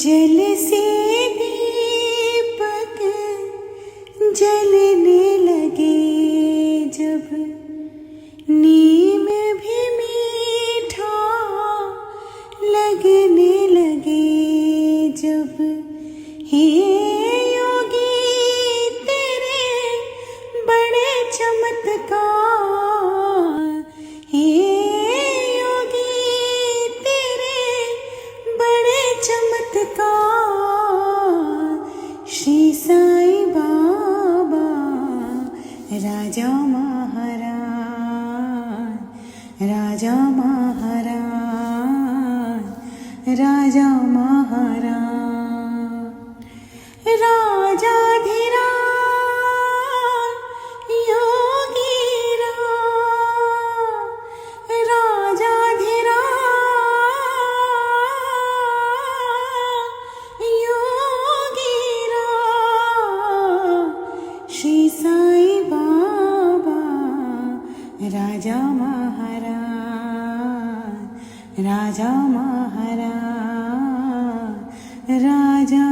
जल से दीपक जलने लगे जब, नीम भी मीठा लगने लगे जब, हे योगी तेरे बड़े चमत्कार, हे योगी तेरे बड़े चमत्कार। श्री साईं बाबा राजा महाराज, राजा महाराज, राजा महाराज, राजाधिराज योगी राज, राजाधिराज योगी राज। श्री साईं बाबा राजा महाराज, राजा महाराज, राजा